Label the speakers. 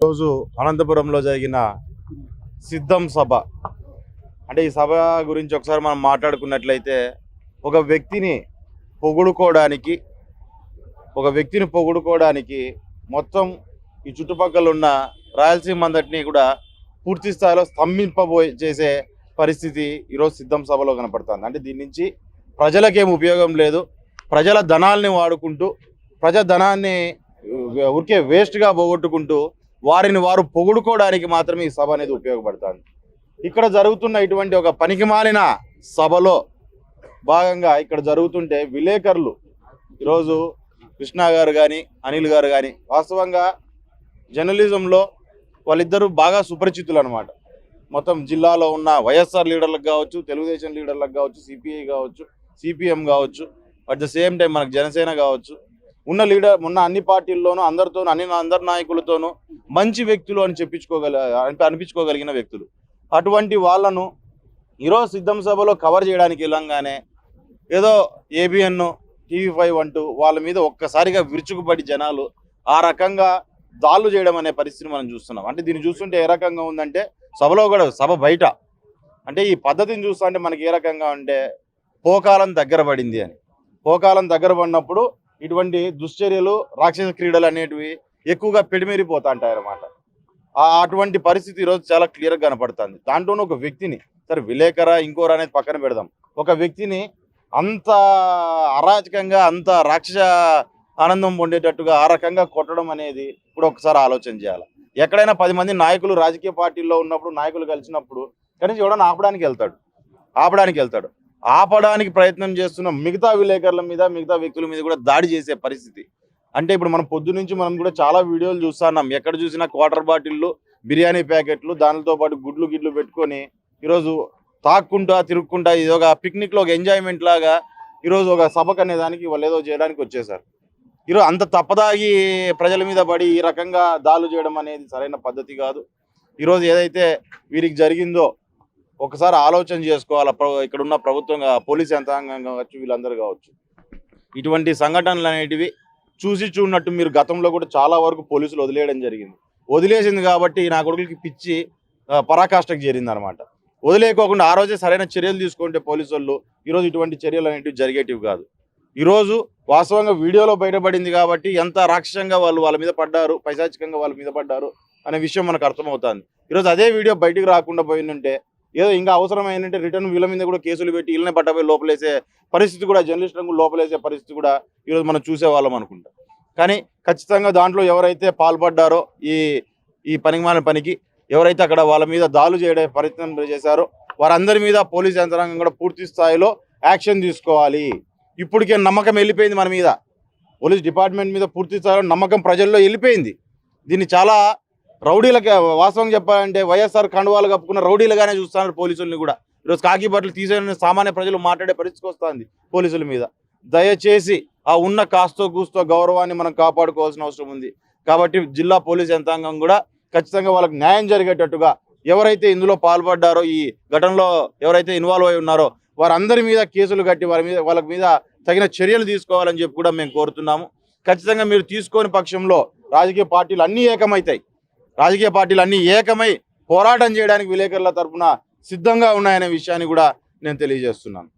Speaker 1: రోజు అనంతపురంలో జరిగిన సిద్ధం సభ అంటే ఈ సభ గురించి ఒకసారి మనం మాట్లాడుకున్నట్లయితే ఒక వ్యక్తిని పొగుడుకోవడానికి మొత్తం ఈ చుట్టుపక్కల ఉన్న రాయలసీమ అంతటిని కూడా పూర్తి స్థాయిలో చేసే పరిస్థితి ఈరోజు సిద్ధం సభలో కనపడుతుంది. అంటే దీని నుంచి ప్రజలకేం ఉపయోగం లేదు. ప్రజల ధనాల్ని వాడుకుంటూ ప్రజా ధనాన్ని ఊరికే వేస్ట్గా పోగొట్టుకుంటూ వారిని వారు పొగుడుకోవడానికి మాత్రమే ఈ సభ అనేది ఉపయోగపడుతుంది. ఇక్కడ జరుగుతున్న ఇటువంటి ఒక పనికిమాలిన సభలో భాగంగా ఇక్కడ జరుగుతుంటే విలేకరులు ఈరోజు కృష్ణ గారు కానీ అనిల్ గారు కానీ వాస్తవంగా జర్నలిజంలో వాళ్ళిద్దరూ బాగా సుపరిచితులు అనమాట. మొత్తం జిల్లాలో ఉన్న వైఎస్ఆర్ లీడర్లకు కావచ్చు, తెలుగుదేశం లీడర్లకు కావచ్చు, సిపిఐ కావచ్చు, సిపిఎం కావచ్చు, అట్ ద సేమ్ టైం మనకు జనసేన కావచ్చు, ఉన్న అన్ని పార్టీల్లోనూ అందరి నాయకులతోనూ మంచి వ్యక్తులు అని అనిపించుకోగలిగిన వ్యక్తులు. అటువంటి వాళ్ళను ఈరోజు సిద్ధం సభలో కవర్ చేయడానికి వెళ్ళంగానే ఏదో ఏబిఎన్, TV5 అంటూ వాళ్ళ మీద ఒక్కసారిగా విరుచుకుపడి జనాలు ఆ రకంగా దాళ్ళు చేయడం అనే పరిస్థితిని మనం చూస్తున్నాం. అంటే దీన్ని చూస్తుంటే ఏ రకంగా ఉందంటే సభలో కూడా సభ బయట అంటే ఈ పద్ధతిని చూస్తుంటే మనకి ఏ రకంగా అంటే పోకాలం దగ్గర పడింది అని. పోకాలం దగ్గర పడినప్పుడు ఇటువంటి దుశ్చర్యలు, రాక్షస క్రీడలు అనేటివి ఎక్కువగా పెడిమేరిపోతా ఉంటాయన్నమాట. అటువంటి పరిస్థితి ఈరోజు చాలా క్లియర్గా కనపడుతుంది. దాంట్లోనూ ఒక వ్యక్తిని, సరే విలేకర ఇంకోరు అనేది పక్కన పెడదాం, ఒక వ్యక్తిని అంత అరాచకంగా అంత రాక్షస ఆనందం పొందేటట్టుగా ఆ రకంగా కొట్టడం అనేది కూడా ఒకసారి ఆలోచన చేయాలి. ఎక్కడైనా 10 మంది నాయకులు రాజకీయ పార్టీల్లో ఉన్నప్పుడు నాయకులు కలిసినప్పుడు కనీసం ఎవడన్నా ఆపడానికి వెళ్తాడు. ఆపడానికి ప్రయత్నం చేస్తున్న మిగతా విలేకరుల మీద, మిగతా వ్యక్తుల మీద కూడా దాడి చేసే పరిస్థితి. అంటే ఇప్పుడు మనం పొద్దునుంచి మనం కూడా చాలా వీడియోలు చూస్తున్నాం. ఎక్కడ చూసినా క్వార్టర్ బాటిళ్ళు, బిర్యానీ ప్యాకెట్లు, దానితో పాటు గుడ్లు పెట్టుకొని ఈరోజు తాక్కుంటా తిరుక్కుంటా ఇది ఒక పిక్నిక్లో ఒక ఎంజాయ్మెంట్ లాగా ఈరోజు ఒక సభకు అనే దానికి వాళ్ళు ఏదో చేయడానికి వచ్చేసారు. ఈరోజు అంత తప్పదాగి ప్రజల మీద పడి ఈ రకంగా దాడులు చేయడం అనేది సరైన పద్ధతి కాదు. ఈరోజు ఏదైతే వీరికి జరిగిందో ఒకసారి ఆలోచన చేసుకోవాలి. ఇక్కడ ఉన్న ప్రభుత్వం, పోలీస్ యంత్రాంగం కావచ్చు, వీళ్ళందరూ కావచ్చు. ఇటువంటి సంఘటనలు అనేటివి చూడనట్టు మీరు గతంలో కూడా చాలా వరకు పోలీసులు వదిలేయడం జరిగింది. వదిలేసింది కాబట్టి నా కొడుకులకి పిచ్చి పరాకాష్ఠకు చేరింది అనమాట. వదిలేకోకుండా ఆ రోజే సరైన చర్యలు తీసుకుంటే పోలీసు వాళ్ళు ఈరోజు ఇటువంటి చర్యలు అనేటివి జరిగేటివి కాదు. ఈరోజు వాస్తవంగా వీడియోలో బయటపడింది కాబట్టి ఎంత రాక్షసంగా వాళ్ళ మీద పడ్డారు, పైశాచికంగా వాళ్ళ మీద పడ్డారు అనే విషయం మనకు అర్థమవుతుంది. ఈరోజు అదే వీడియో బయటికి రాకుండా పోయిందంటే ఏదో ఇంకా అవసరమైందంటే రిటర్న్ వీళ్ళ మీద కూడా కేసులు పెట్టి వీళ్ళనే పట్టబోయి లోపలేసే పరిస్థితి కూడా, జర్నలిస్టులను లోపలేసే పరిస్థితి కూడా ఈరోజు మనం చూసేవాళ్ళం అనుకుంటాం. కానీ ఖచ్చితంగా దాంట్లో ఎవరైతే పాల్పడ్డారో ఈ పనికిమాలిన పనికి ఎవరైతే అక్కడ వాళ్ళ మీద దాడులు చేయడం ప్రయత్నం చేశారో వారందరి మీద పోలీస్ యంత్రాంగం కూడా పూర్తి స్థాయిలో యాక్షన్ తీసుకోవాలి. ఇప్పటికే నమ్మకం వెళ్ళిపోయింది మన మీద, పోలీస్ డిపార్ట్మెంట్ మీద పూర్తి స్థాయిలో నమ్మకం ప్రజల్లో వెళ్ళిపోయింది. దీన్ని చాలా రౌడీలకి, వాస్తవం చెప్పాలంటే వైఎస్ఆర్ కండువాలు కప్పుకున్న రౌడీలుగానే చూస్తున్నారు పోలీసుల్ని కూడా. ఈరోజు కాకి బట్టలు తీసేయని సామాన్య ప్రజలు మాట్లాడే పరిస్థితికి వస్తుంది పోలీసుల మీద. దయచేసి ఆ ఉన్న కాస్తో కూస్తో గౌరవాన్ని మనం కాపాడుకోవాల్సిన అవసరం ఉంది. కాబట్టి జిల్లా పోలీస్ యంత్రాంగం కూడా ఖచ్చితంగా వాళ్ళకి న్యాయం జరిగేటట్టుగా ఎవరైతే ఇందులో పాల్పడ్డారో, ఈ ఘటనలో ఎవరైతే ఇన్వాల్వ్ అయి ఉన్నారో వారందరి మీద కేసులు కట్టి వాళ్ళ మీద తగిన చర్యలు తీసుకోవాలని చెప్పి కూడా మేము కోరుతున్నాము. ఖచ్చితంగా మీరు తీసుకోని పక్షంలో రాజకీయ పార్టీలు అన్నీ ఏకమై పోరాటం చేయడానికి విలేకరుల తరఫున సిద్ధంగా ఉన్నాయనే విషయాన్ని కూడా నేను తెలియజేస్తున్నాను.